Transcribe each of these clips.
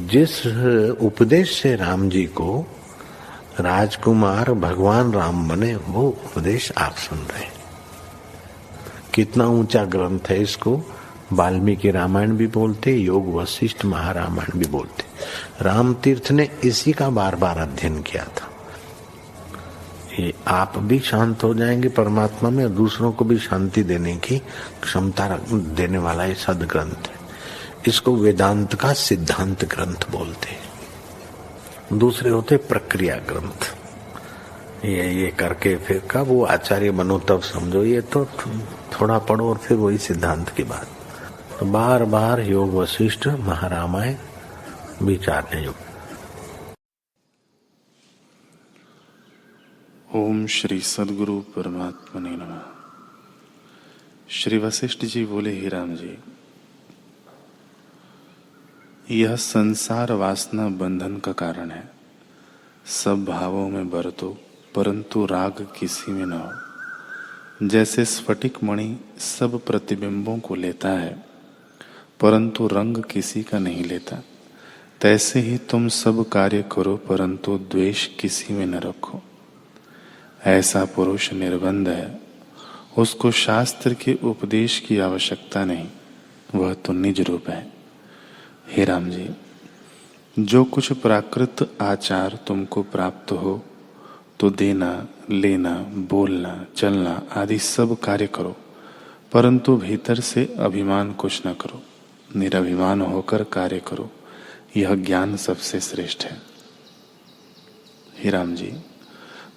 जिस उपदेश से राम जी को राजकुमार भगवान राम बने, वो उपदेश आप सुन रहे हैं। कितना ऊंचा ग्रंथ है। इसको वाल्मीकि रामायण भी बोलते, योग वशिष्ठ महारामायण भी बोलते। राम तीर्थ ने इसी का बार बार अध्ययन किया था। ये आप भी शांत हो जाएंगे परमात्मा में, और दूसरों को भी शांति देने की क्षमता देने वाला ये सदग्रंथ है। इसको वेदांत का सिद्धांत ग्रंथ बोलते हैं। दूसरे होते प्रक्रिया ग्रंथ। ये करके फिर कब वो आचार्य बनो तब समझो, ये तो थोड़ा पढ़ो और फिर वही सिद्धांत की बात। तो बार बार योग वशिष्ठ महारामायण विचारने योग्य। ओम श्री सद्गुरु परमात्मने नमः। श्री वशिष्ठ जी बोले, हे राम जी, यह संसार वासना बंधन का कारण है। सब भावों में बरतो, परंतु राग किसी में न हो। जैसे स्फटिक मणि सब प्रतिबिंबों को लेता है, परंतु रंग किसी का नहीं लेता, तैसे ही तुम सब कार्य करो, परंतु द्वेष किसी में न रखो। ऐसा पुरुष निर्बंध है, उसको शास्त्र के उपदेश की आवश्यकता नहीं, वह तो निज रूप है। हे राम जी, जो कुछ प्राकृत आचार तुमको प्राप्त हो तो देना, लेना, बोलना, चलना आदि सब कार्य करो, परंतु भीतर से अभिमान कुछ न करो। निरभिमान होकर कार्य करो, यह ज्ञान सबसे श्रेष्ठ है। हे राम जी,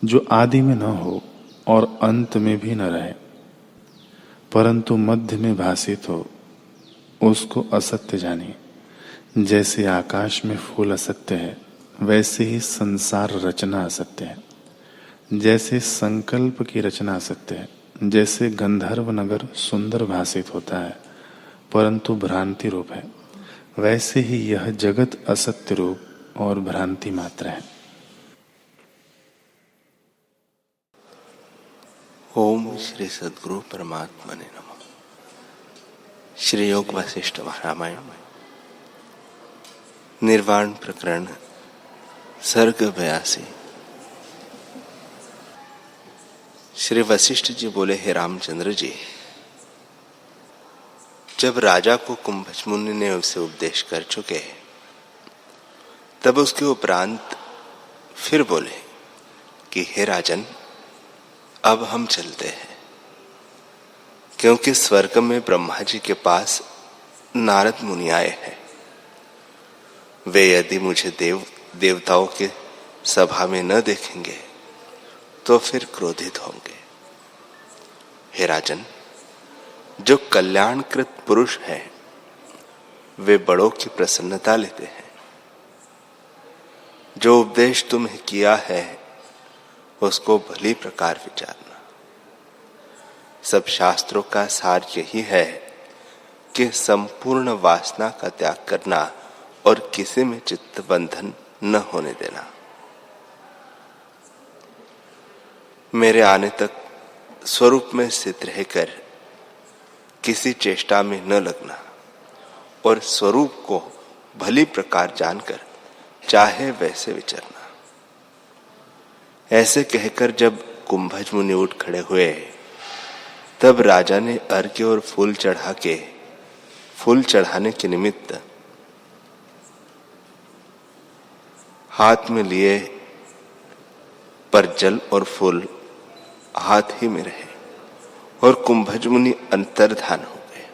जो आदि में न हो और अंत में भी न रहे, परंतु मध्य में भासित हो, उसको असत्य जानिए। जैसे आकाश में फूल असत्य है, वैसे ही संसार रचना असत्य है। जैसे संकल्प की रचना असत्य है, जैसे गंधर्व नगर सुंदर भासित होता है, परंतु भ्रांति रूप है, वैसे ही यह जगत असत्य रूप और भ्रांति मात्र है। ओम श्री सद्गुरु परमात्मने नमः। श्री योग वशिष्ठ महारामायण निर्वाण प्रकरण सर्ग 82। श्री वशिष्ठ जी बोले, हे रामचंद्र जी, जब राजा को कुंभज मुनि ने उसे उपदेश कर चुके, तब उसके उपरांत फिर बोले कि हे राजन, अब हम चलते हैं, क्योंकि स्वर्ग में ब्रह्मा जी के पास नारद मुनि आए हैं। वे यदि मुझे देवताओं के सभा में न देखेंगे तो फिर क्रोधित होंगे। हे राजन, जो कल्याणकृत पुरुष हैं, वे बड़ों की प्रसन्नता लेते हैं। जो उपदेश तुम्हें किया है, उसको भली प्रकार विचारना। सब शास्त्रों का सार यही है कि संपूर्ण वासना का त्याग करना और किसी में चित्त बंधन न होने देना। मेरे आने तक स्वरूप में स्थित रहकर किसी चेष्टा में न लगना और स्वरूप को भली प्रकार जानकर चाहे वैसे विचरना। ऐसे कहकर जब कुंभज मुनि उठ खड़े हुए, तब राजा ने अर्घ्य और फूल चढ़ाने के निमित्त हाथ में लिए, पर जल और फूल हाथ ही में रहे और कुंभज मुनि अंतर्धान हो गए।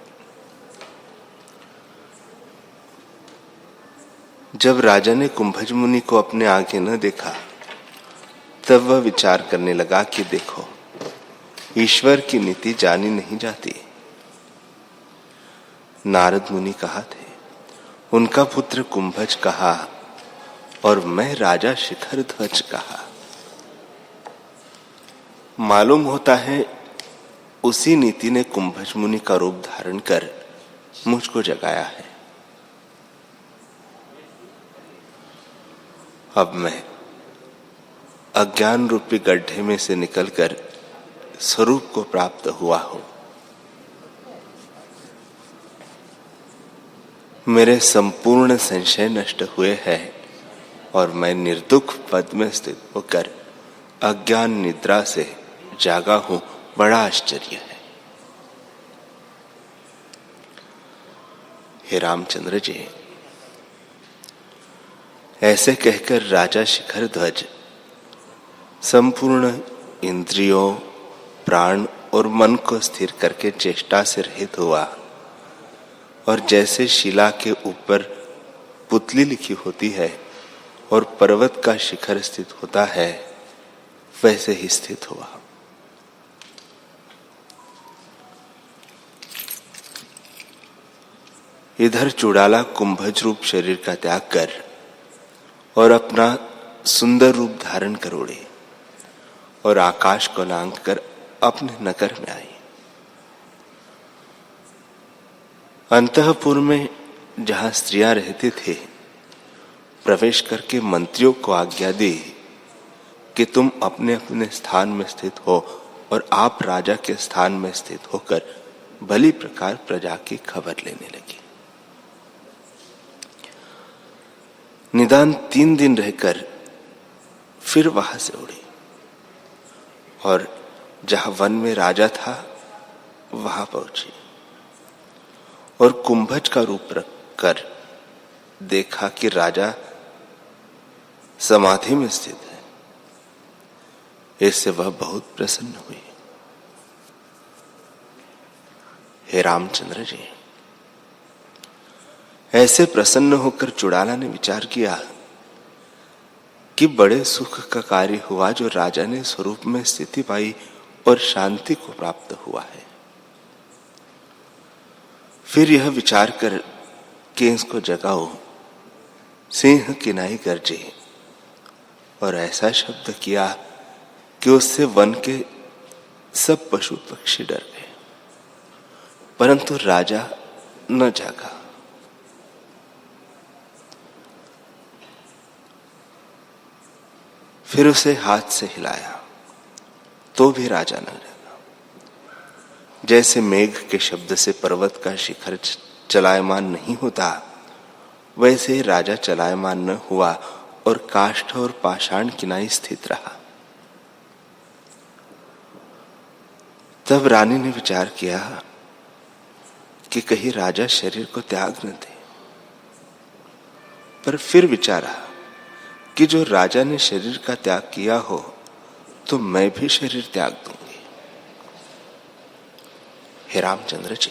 जब राजा ने कुंभज मुनि को अपने आगे न देखा, तब वह विचार करने लगा कि देखो, ईश्वर की नीति जानी नहीं जाती। नारद मुनि कहा थे, उनका पुत्र कुंभज कहा, और मैं राजा शिखर ध्वज कहा। मालूम होता है उसी नीति ने कुंभज मुनि का रूप धारण कर मुझको जगाया है। अब मैं अज्ञान रूपी गड्ढे में से निकलकर स्वरूप को प्राप्त हुआ हूं। मेरे संपूर्ण संशय नष्ट हुए हैं और मैं निर्दुख पद में स्थित होकर अज्ञान निद्रा से जागा हूं। बड़ा आश्चर्य है। हे रामचंद्र जी, ऐसे कहकर राजा शिखर ध्वज संपूर्ण इंद्रियों, प्राण और मन को स्थिर करके चेष्टा से रहित हुआ और जैसे शिला के ऊपर पुतली लिखी होती है और पर्वत का शिखर स्थित होता है, वैसे ही स्थित हुआ। इधर चुड़ाला कुंभज रूप शरीर का त्याग कर और अपना सुंदर रूप धारण कर उड़े और आकाश को लांघ कर अपने नगर में आई। अंतःपुर में जहां स्त्रियां रहते थे, प्रवेश करके मंत्रियों को आज्ञा दी कि तुम अपने अपने स्थान में स्थित हो और आप राजा के स्थान में स्थित होकर भली प्रकार प्रजा की खबर लेने लगी। निदान 3 दिन रहकर फिर वहां से उड़ी और जहां वन में राजा था वहां पहुंची और कुंभज का रूप रखकर देखा कि राजा समाधि में स्थित है। इससे वह बहुत प्रसन्न हुई। हे रामचंद्र जी, ऐसे प्रसन्न होकर चुड़ाला ने विचार किया कि बड़े सुख का कार्य हुआ जो राजा ने स्वरूप में स्थिति पाई और शांति को प्राप्त हुआ है। फिर यह विचार कर कि इसको जगाओ, सिंह किनाई गरजे और ऐसा शब्द किया कि उससे वन के सब पशु पक्षी डर गए, परंतु राजा न जागा। फिर उसे हाथ से हिलाया तो भी राजा न जागा। जैसे मेघ के शब्द से पर्वत का शिखर चलायमान नहीं होता, वैसे ही राजा चलायमान न हुआ और काष्ठ और पाषाण किनाई स्थित रहा। तब रानी ने विचार किया कि कहीं राजा शरीर को त्याग न दे, पर फिर विचारा कि जो राजा ने शरीर का त्याग किया हो तो मैं भी शरीर त्याग दूंगी। हे रामचंद्र जी,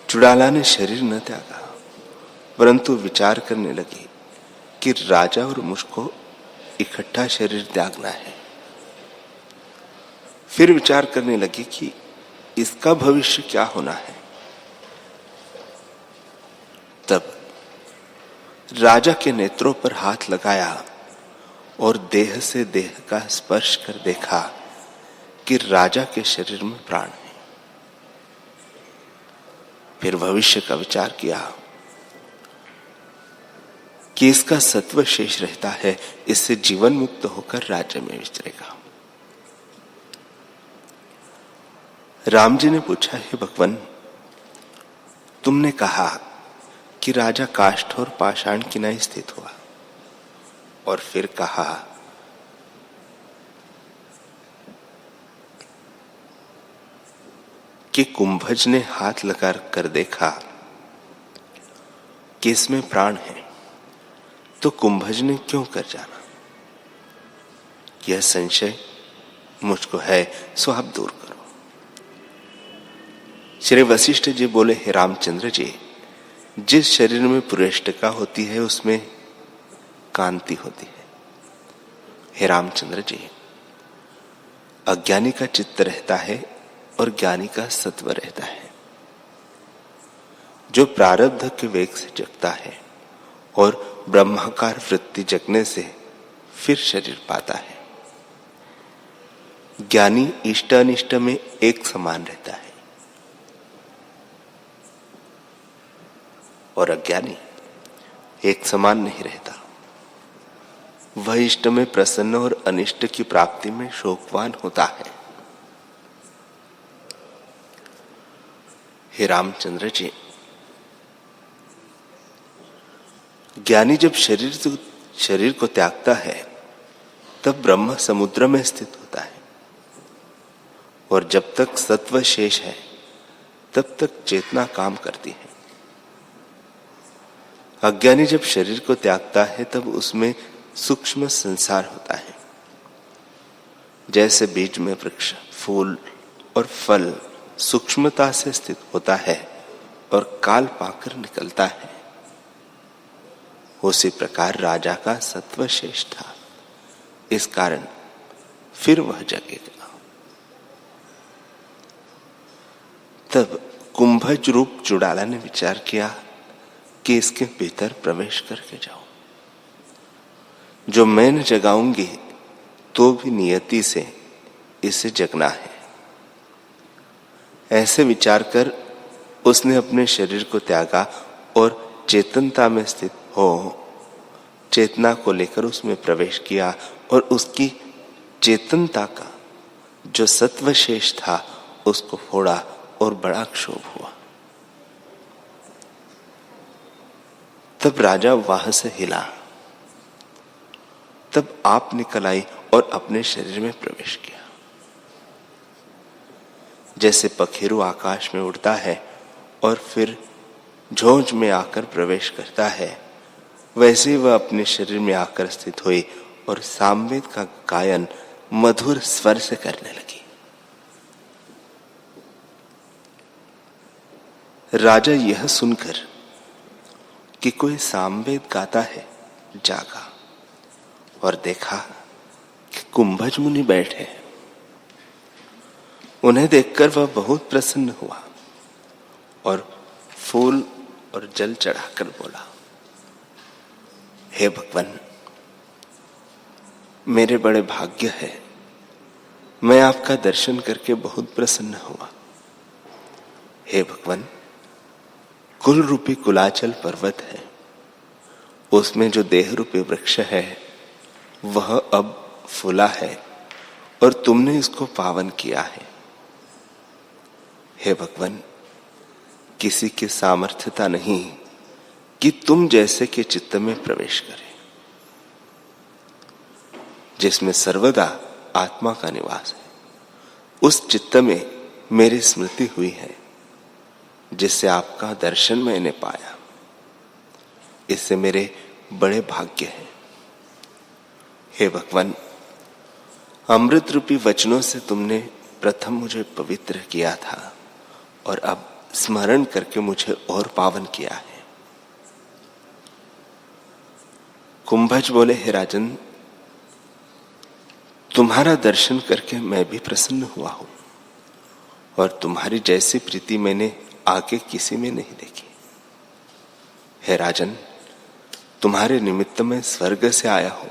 चुड़ाला ने शरीर न त्यागा, परंतु विचार करने लगी कि राजा और मुझको इकट्ठा शरीर त्यागना है। फिर विचार करने लगी कि इसका भविष्य क्या होना है। तब राजा के नेत्रों पर हाथ लगाया और देह से देह का स्पर्श कर देखा कि राजा के शरीर में प्राण है। फिर भविष्य का विचार किया कि इसका सत्व शेष रहता है, इससे जीवन मुक्त होकर राज्य में विचरेगा। राम जी ने पूछा, हे भगवान, तुमने कहा कि राजा काष्ठ और पाषाण किनाई स्थित हुआ और फिर कहा कि कुंभज ने हाथ लगा कर देखा कि इसमें प्राण है, तो कुंभज ने क्यों कर जाना? यह संशय मुझको है, सो आप दूर करो। श्री वशिष्ठ जी बोले, हे रामचंद्र जी, जिस शरीर में पुरेष्टका होती है उसमें कांति होती है। हे रामचंद्र जी, अज्ञानी का चित्त रहता है और ज्ञानी का सत्व रहता है। जो प्रारब्ध के वेग से जगता है और ब्रह्माकार वृत्ति जगने से फिर शरीर पाता है। ज्ञानी इष्ट अनिष्ट में एक समान रहता है और अज्ञानी एक समान नहीं रहता। वह इष्ट में प्रसन्न और अनिष्ट की प्राप्ति में शोकवान होता है। हे रामचंद्र जी, ज्ञानी जब शरीर को त्यागता है तब ब्रह्म समुद्र में स्थित होता है, और जब तक सत्व शेष है तब तक चेतना काम करती है। अज्ञानी जब शरीर को त्यागता है तब उसमें सूक्ष्म संसार होता है। जैसे बीज में वृक्ष, फूल और फल सूक्ष्मता से स्थित होता है और काल पाकर निकलता है, उसी प्रकार राजा का सत्व शेष था, इस कारण फिर वह जगेगा। तब कुंभज रूप चुड़ाला ने विचार किया कि इसके भीतर प्रवेश करके जाओ, जो मैं न जगाऊंगी तो भी नियति से इसे जगना है। ऐसे विचार कर उसने अपने शरीर को त्यागा और चेतनता में स्थित हो चेतना को लेकर उसमें प्रवेश किया, और उसकी चेतनता का जो सत्व शेष था उसको फोड़ा और बड़ा क्षोभ हुआ। तब राजा वहां से हिला। तब आप निकल आई और अपने शरीर में प्रवेश किया। जैसे पखेरु आकाश में उड़ता है और फिर झोंझ में आकर प्रवेश करता है, वैसे वह अपने शरीर में आकर स्थित हुई और सामवेद का गायन मधुर स्वर से करने लगी। राजा यह सुनकर कि कोई सामवेद गाता है जागा और देखा कि कुंभज मुनि बैठे हैं। उन्हें देखकर वह बहुत प्रसन्न हुआ और फूल और जल चढ़ाकर बोला, हे भगवान, मेरे बड़े भाग्य है, मैं आपका दर्शन करके बहुत प्रसन्न हुआ। हे भगवान, कुल रूपी कुलाचल पर्वत है, उसमें जो देह रूपी वृक्ष है वह अब फूला है और तुमने इसको पावन किया है। हे भगवान, किसी की सामर्थ्यता नहीं कि तुम जैसे के चित्त में प्रवेश करे, जिसमें सर्वदा आत्मा का निवास है। उस चित्त में मेरी स्मृति हुई है, जिससे आपका दर्शन मैंने पाया। इससे मेरे बड़े भाग्य हैं। हे भगवान, अमृत रूपी वचनों से तुमने प्रथम मुझे पवित्र किया था और अब स्मरण करके मुझे और पावन किया है। कुंभज बोले, हे राजन, तुम्हारा दर्शन करके मैं भी प्रसन्न हुआ हूं और तुम्हारी जैसी प्रीति मैंने आगे किसी में नहीं देखी। हे राजन, तुम्हारे निमित्त मैं स्वर्ग से आया हूं।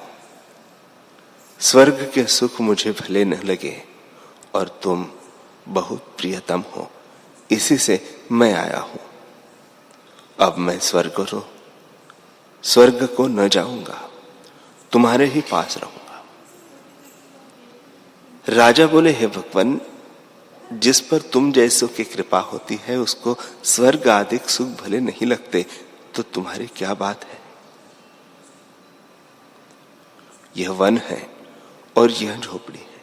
स्वर्ग के सुख मुझे भले न लगे और तुम बहुत प्रियतम हो, इसी से मैं आया हूं। अब मैं स्वर्ग को न जाऊंगा, तुम्हारे ही पास रहूंगा। राजा बोले, हे भगवान, जिस पर तुम जैसों की कृपा होती है उसको स्वर्ग आदि सुख भले नहीं लगते, तो तुम्हारी क्या बात है। यह वन है और यह झोपड़ी है,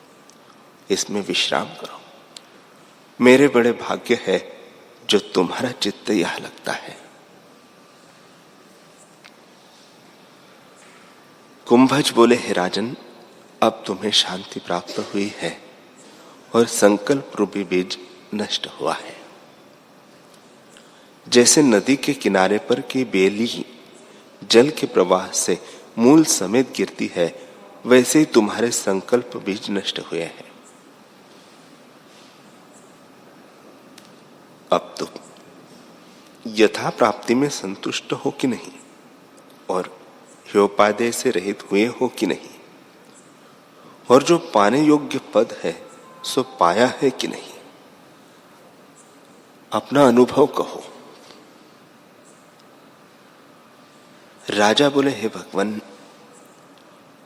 इसमें विश्राम करो। मेरे बड़े भाग्य है जो तुम्हारा चित्त यह लगता है। कुंभज बोले, हे राजन, अब तुम्हें शांति प्राप्त हुई है और संकल्प रूपी बीज नष्ट हुआ है। जैसे नदी के किनारे पर की बेली जल के प्रवाह से मूल समेत गिरती है, वैसे ही तुम्हारे संकल्प बीज नष्ट हुए हैं। अब तुम यथा प्राप्ति में संतुष्ट हो कि नहीं और ह्योपादेय से रहित हुए हो कि नहीं, और जो पाने योग्य पद है सो पाया है कि नहीं, अपना अनुभव कहो। राजा बोले, हे भगवान,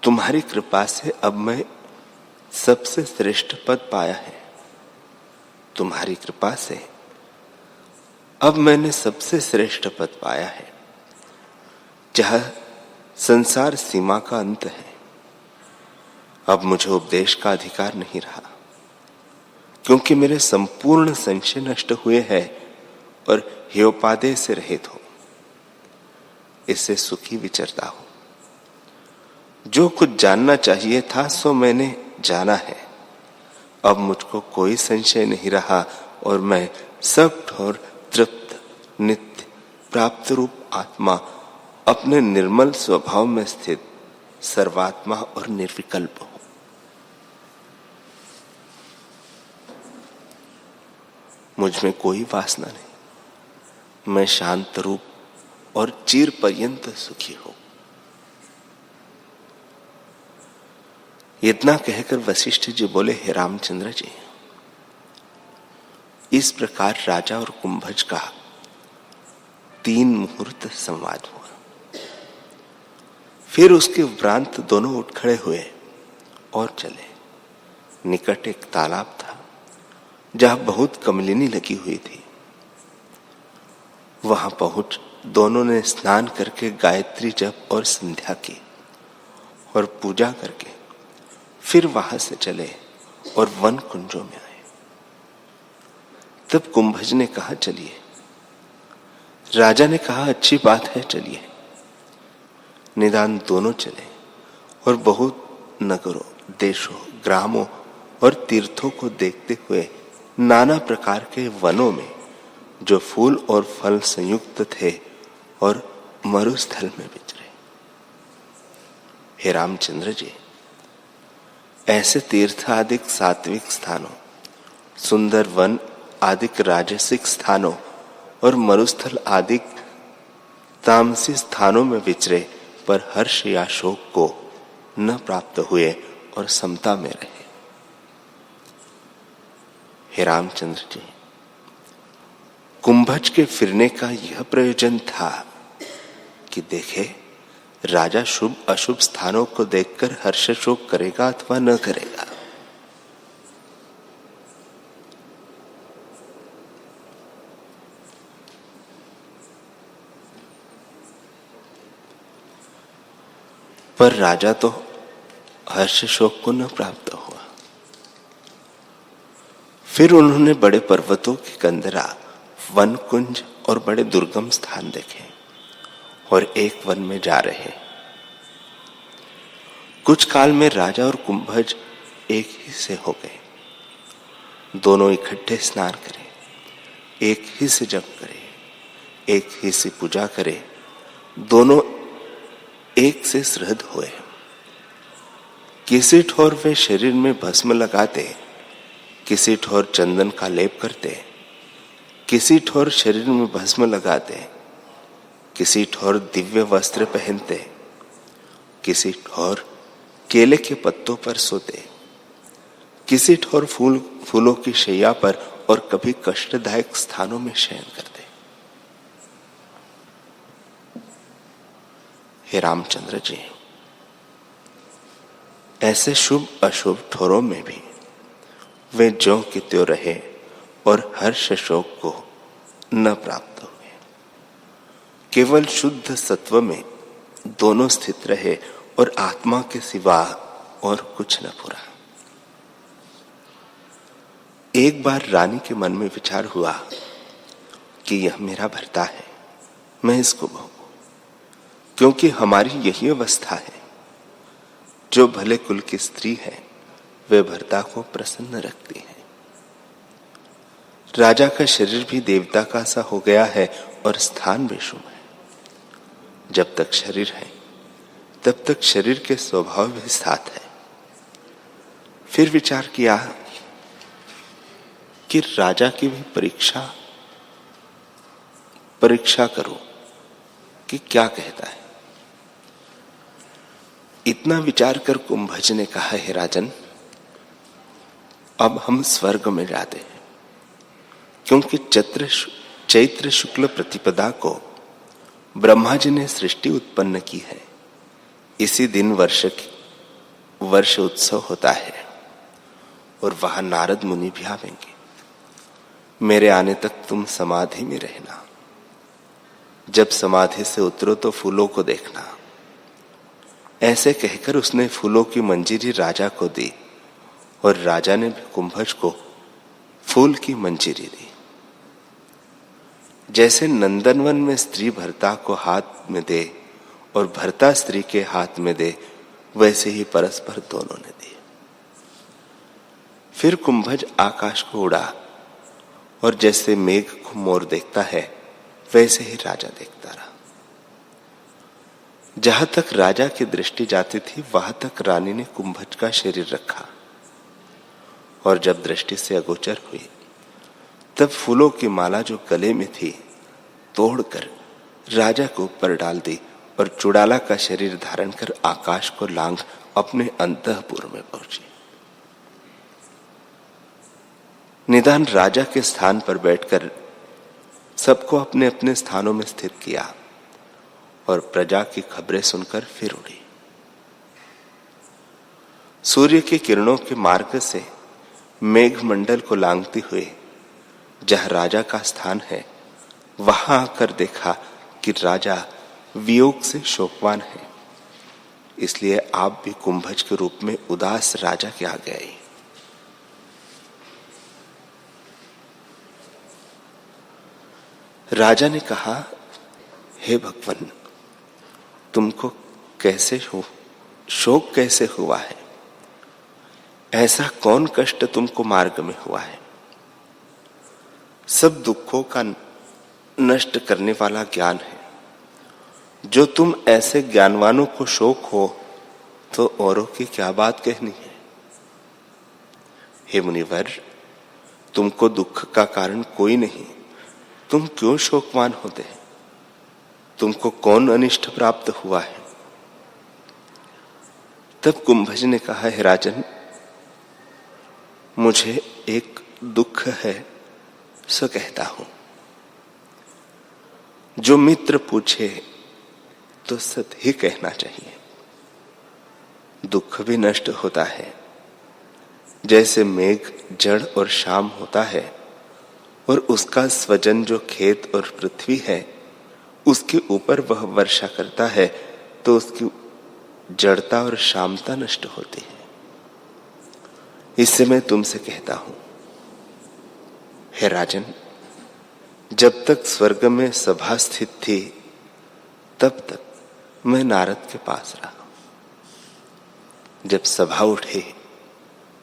तुम्हारी कृपा से अब मैं सबसे श्रेष्ठ पद पाया है। तुम्हारी कृपा से अब मैंने सबसे श्रेष्ठ पद पाया है। जहां संसार सीमा का अंत है। अब मुझे उपदेश का अधिकार नहीं रहा, क्योंकि मेरे संपूर्ण संशय नष्ट हुए हैं और हेयोपादेय से रहित हो। इससे सुखी विचरता हो। जो कुछ जानना चाहिए था सो मैंने जाना है। अब मुझको कोई संशय नहीं रहा और मैं सब ठोर तृप्त नित्य प्राप्त रूप आत्मा अपने निर्मल स्वभाव में स्थित सर्वात्मा और निर्विकल्प हूं। मुझ में कोई वासना नहीं। मैं शांत रूप और चिर पर्यंत सुखी हूं। इतना कहकर वशिष्ठ जी बोले, हे रामचंद्र जी, इस प्रकार राजा और कुंभज का 3 मुहूर्त संवाद हुआ। फिर उसके उपरांत दोनों उठ खड़े हुए और चले। निकट एक तालाब था जहां बहुत कमलिनी लगी हुई थी। वहां पहुंच दोनों ने स्नान करके गायत्री जप और संध्या की और पूजा करके फिर वहां से चले और वन कुंजों में आए। तब कुंभज ने कहा, चलिए। राजा ने कहा, अच्छी बात है, चलिए। निदान दोनों चले और बहुत नगरों, देशों, ग्रामों और तीर्थों को देखते हुए नाना प्रकार के वनों में जो फूल और फल संयुक्त थे और मरुस्थल में विचरे। हे रामचंद्र जी, ऐसे तीर्थ आदि सात्विक स्थानों, सुंदर वन आदि राजसिक स्थानों और मरुस्थल आदि तामसी स्थानों में विचरे, पर हर्ष या शोक को न प्राप्त हुए और समता में रहे। हे रामचंद्र जी, कुंभज के फिरने का यह प्रयोजन था कि देखे राजा शुभ अशुभ स्थानों को देखकर हर्ष शोक करेगा अथवा न करेगा। पर राजा तो हर्ष शोक को न प्राप्त हुआ। फिर उन्होंने बड़े पर्वतों की कंदरा, वन कुंज और बड़े दुर्गम स्थान देखे और एक वन में जा रहे। कुछ काल में राजा और कुंभज एक ही से हो गए। दोनों इकट्ठे स्नान करें, एक ही से जप करें, एक ही से पूजा करें। दोनों एक से श्रद्ध हुए। किसी ठोर वे शरीर में भस्म लगाते, किसी ठोर चंदन का लेप करते, किसी ठोर शरीर में भस्म लगाते, किसी ठोर दिव्य वस्त्र पहनते, किसी ठोर केले के पत्तों पर सोते, किसी ठोर फूलों की शैया पर और कभी कष्टदायक स्थानों में शयन करते। हे रामचंद्र जी, ऐसे शुभ अशुभ ठोरों में भी वे ज्यों की त्यों रहे और हर्ष शोक को न प्राप्त हुए। केवल शुद्ध सत्व में दोनों स्थित रहे और आत्मा के सिवा और कुछ न पूरा। एक बार रानी के मन में विचार हुआ कि यह मेरा भर्ता है, मैं इसको भोगूं, क्योंकि हमारी यही अवस्था है। जो भले कुल की स्त्री है वे भर्ता को प्रसन्न रखती है। राजा का शरीर भी देवता का सा हो गया है और स्थान भी शुभ है। जब तक शरीर है तब तक शरीर के स्वभाव भी साथ है। फिर विचार किया कि राजा की भी परीक्षा करो कि क्या कहता है। इतना विचार कर कुंभज ने कहा, हे राजन, अब हम स्वर्ग में जाते हैं, क्योंकि चैत्र शुक्ल प्रतिपदा को ब्रह्मा जी ने सृष्टि उत्पन्न की है। इसी दिन वर्ष उत्सव होता है और वहां नारद मुनि भी आवेंगे। मेरे आने तक तुम समाधि में रहना। जब समाधि से उतरो तो फूलों को देखना। ऐसे कहकर उसने फूलों की मंजीरी राजा को दी और राजा ने भी कुंभज को फूल की मंजीरी दी। जैसे नंदनवन में स्त्री भर्ता को हाथ में दे और भर्ता स्त्री के हाथ में दे, वैसे ही परस्पर दोनों ने दी। फिर कुंभज आकाश को उड़ा और जैसे मेघ को मोर देखता है वैसे ही राजा देखता रहा। जहां तक राजा की दृष्टि जाती थी वहां तक रानी ने कुंभज का शरीर रखा और जब दृष्टि से अगोचर हुई तब फूलों की माला जो गले में थी तोड़कर राजा को ऊपर डाल दी और चुड़ाला का शरीर धारण कर आकाश को लांघ अपने अंतःपुर में पहुंची। निदान राजा के स्थान पर बैठकर सबको अपने अपने स्थानों में स्थित किया और प्रजा की खबरें सुनकर फिर उड़ी। सूर्य की किरणों के मार्ग से मेघमंडल को लांघती हुई जहां राजा का स्थान है वहां आकर देखा कि राजा वियोग से शोकवान है। इसलिए आप भी कुंभज के रूप में उदास राजा के आगे आई। राजा ने कहा, हे भगवान, तुमको कैसे शोक कैसे हुआ है? ऐसा कौन कष्ट तुमको मार्ग में हुआ है? सब दुखों का नष्ट करने वाला ज्ञान है। जो तुम ऐसे ज्ञानवानों को शोक हो तो औरों की क्या बात कहनी है? हे मुनिवर, तुमको दुख का कारण कोई नहीं, तुम क्यों शोकवान होते? तुमको कौन अनिष्ट प्राप्त हुआ है? तब कुंभज ने कहा, हे राजन, मुझे एक दुख है सो कहता हूं। जो मित्र पूछे तो सत ही कहना चाहिए। दुख भी नष्ट होता है, जैसे मेघ जड़ और शाम होता है और उसका स्वजन जो खेत और पृथ्वी है उसके ऊपर वह वर्षा करता है तो उसकी जड़ता और शामता नष्ट होती है। इससे मैं तुमसे कहता हूं, हे राजन, जब तक स्वर्ग में सभा स्थित थी तब तक मैं नारद के पास रहा। जब सभा उठी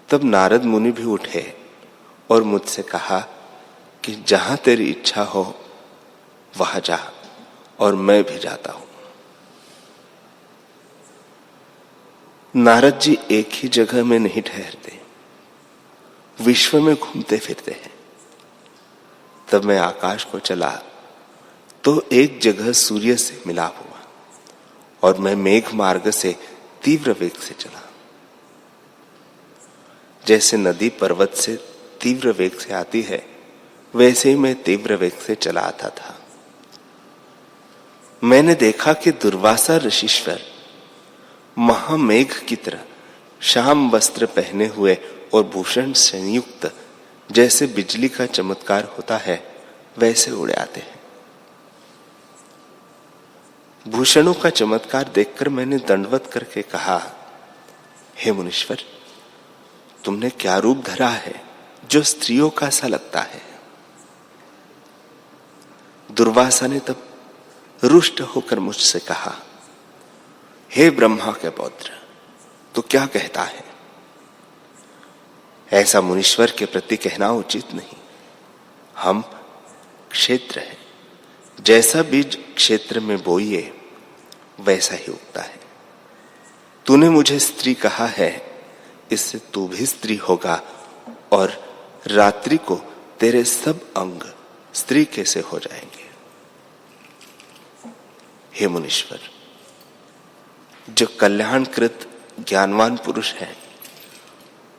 तब नारद मुनि भी उठे और मुझसे कहा कि जहां तेरी इच्छा हो वहां जा, और मैं भी जाता हूं। नारद जी एक ही जगह में नहीं ठहरते, विश्व में घूमते फिरते हैं। तब मैं आकाश को चला तो एक जगह सूर्य से मिलाप हुआ और मैं मेघ मार्ग से तीव्र वेग से चला। जैसे नदी पर्वत से तीव्र वेग से आती है वैसे ही मैं तीव्र वेग से चला आता था। मैंने देखा कि दुर्वासा ऋषीश्वर महामेघ की तरह श्याम वस्त्र पहने हुए और भूषण संयुक्त जैसे बिजली का चमत्कार होता है वैसे उड़े आते हैं। भूषणों का चमत्कार देखकर मैंने दंडवत करके कहा, हे मुनीश्वर, तुमने क्या रूप धरा है जो स्त्रियों का सा लगता है? दुर्वासा ने तब रुष्ट होकर मुझसे कहा, हे ब्रह्मा के पौत्र, तू क्या कहता है? ऐसा मुनीश्वर के प्रति कहना उचित नहीं। हम क्षेत्र है, जैसा बीज क्षेत्र में बोइए वैसा ही उगता है। तूने मुझे स्त्री कहा है, इससे तू भी स्त्री होगा और रात्रि को तेरे सब अंग स्त्री कैसे हो जाएंगे? हे मुनीश्वर, जो कल्याणकृत ज्ञानवान पुरुष है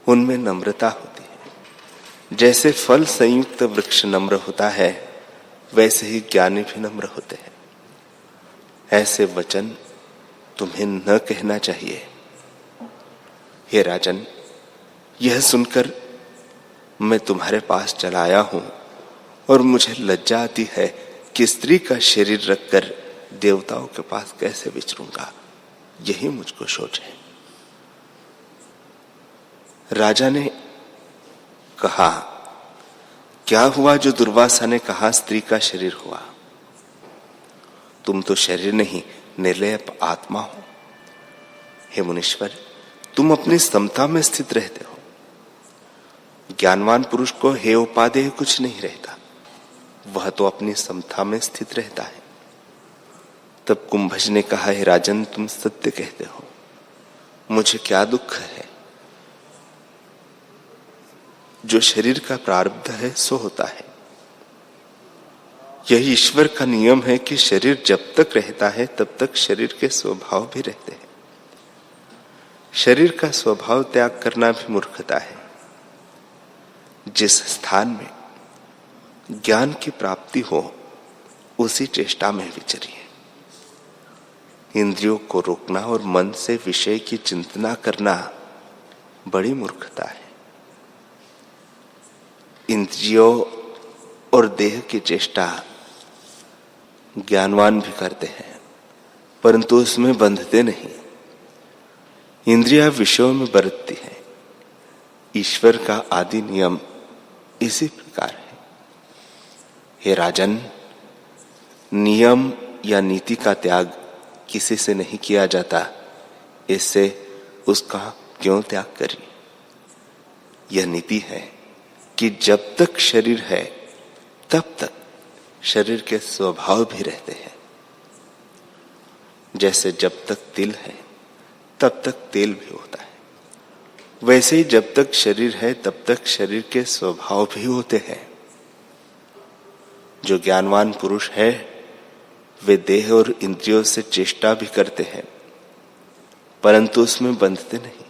उनमें नम्रता होती है। जैसे फल संयुक्त वृक्ष नम्र होता है वैसे ही ज्ञानी भी नम्र होते हैं। ऐसे वचन तुम्हें न कहना चाहिए। हे राजन, यह सुनकर मैं तुम्हारे पास चला आया हूं और मुझे लज्जा आती है कि स्त्री का शरीर रखकर देवताओं के पास कैसे विचरूंगा, यही मुझको सोच है। राजा ने कहा, क्या हुआ जो दुर्वासा ने कहा स्त्री का शरीर हुआ? तुम तो शरीर नहीं, निर्लेप आत्मा हो। हे मुनीश्वर, तुम अपनी समता में स्थित रहते हो। ज्ञानवान पुरुष को हे उपादेय कुछ नहीं रहता, वह तो अपनी समता में स्थित रहता है। तब कुंभज ने कहा, हे राजन, तुम सत्य कहते हो, मुझे क्या दुख है। जो शरीर का प्रारब्ध है सो होता है। यही ईश्वर का नियम है कि शरीर जब तक रहता है तब तक शरीर के स्वभाव भी रहते हैं। शरीर का स्वभाव त्याग करना भी मूर्खता है। जिस स्थान में ज्ञान की प्राप्ति हो उसी चेष्टा में विचरिए। इंद्रियों को रोकना और मन से विषय की चिंतना करना बड़ी मूर्खता है। इंद्रियों और देह की चेष्टा ज्ञानवान भी करते हैं, परंतु उसमें बंधते नहीं। इंद्रियां विषयों में बरतती है। ईश्वर का आदि नियम इसी प्रकार है। हे राजन, नियम या नीति का त्याग किसी से नहीं किया जाता, इससे उसका क्यों त्याग करिए। यह नीति है कि जब तक शरीर है तब तक शरीर के स्वभाव भी रहते हैं। जैसे जब तक तिल है तब तक तेल भी होता है, वैसे ही जब तक शरीर है तब तक शरीर के स्वभाव भी होते हैं। जो ज्ञानवान पुरुष है वे देह और इंद्रियों से चेष्टा भी करते हैं, परंतु उसमें बंधते नहीं,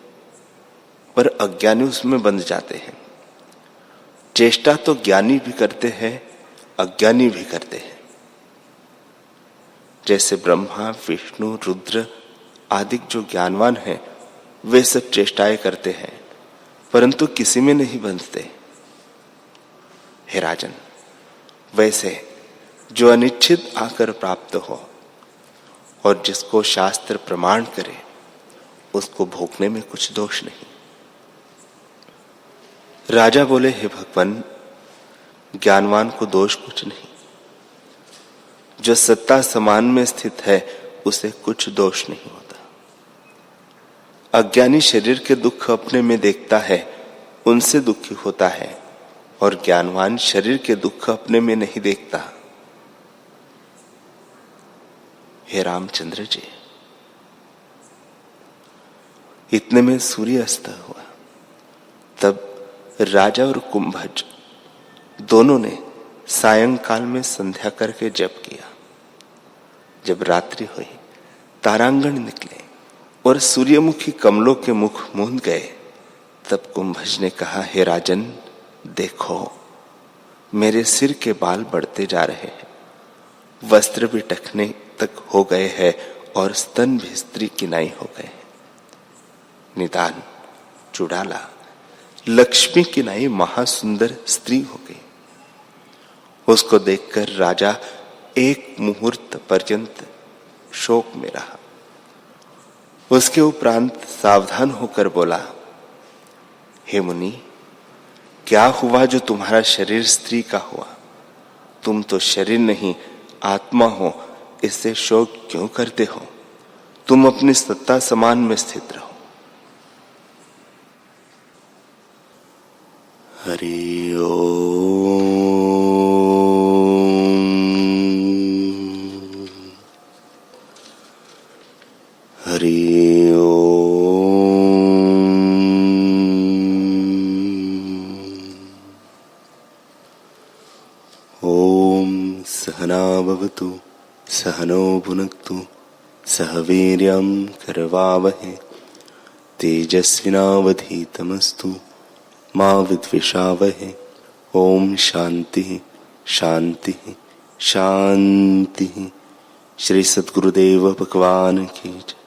पर अज्ञानी उसमें बंध जाते हैं। चेष्टा तो ज्ञानी भी करते हैं, अज्ञानी भी करते हैं। जैसे ब्रह्मा, विष्णु, रुद्र आदि जो ज्ञानवान हैं वे सब चेष्टाएं करते हैं, परंतु किसी में नहीं बंधते। हे राजन, वैसे जो अनिच्छित आकर प्राप्त हो और जिसको शास्त्र प्रमाण करे उसको भोगने में कुछ दोष नहीं। राजा बोले, हे भगवान, ज्ञानवान को दोष कुछ नहीं। जो सत्ता समान में स्थित है उसे कुछ दोष नहीं होता। अज्ञानी शरीर के दुख अपने में देखता है, उनसे दुखी होता है, और ज्ञानवान शरीर के दुख अपने में नहीं देखता। हे रामचंद्र जी, इतने में सूर्य अस्त हुआ। तब राजा और कुंभज दोनों ने सायंकाल में संध्या करके जप किया। जब रात्रि हुई, तारांगण निकले और सूर्यमुखी कमलों के मुख मूंद गए। तब कुंभज ने कहा, हे राजन, देखो मेरे सिर के बाल बढ़ते जा रहे हैं, वस्त्र भी टखने तक हो गए हैं और स्तन भी स्त्री किनाई हो गए हैं। निदान चुड़ाला लक्ष्मी किनाई महासुंदर स्त्री हो गई। उसको देखकर राजा एक मुहूर्त पर्यंत शोक में रहा। उसके उपरांत सावधान होकर बोला, हे मुनि, क्या हुआ जो तुम्हारा शरीर स्त्री का हुआ? तुम तो शरीर नहीं आत्मा हो, इससे शोक क्यों करते हो? तुम अपनी सत्ता समान में स्थित रहो। हरि ओम। हरि ओम। ओम सहना भवतु सहनो भुनक्तु सह वीर्यं करवावहै तेजस्विनावधीतमस्तु मा विद्विषावहै। ओम शांति शांति शांति। श्री सद्गुरुदेव भगवान की जय।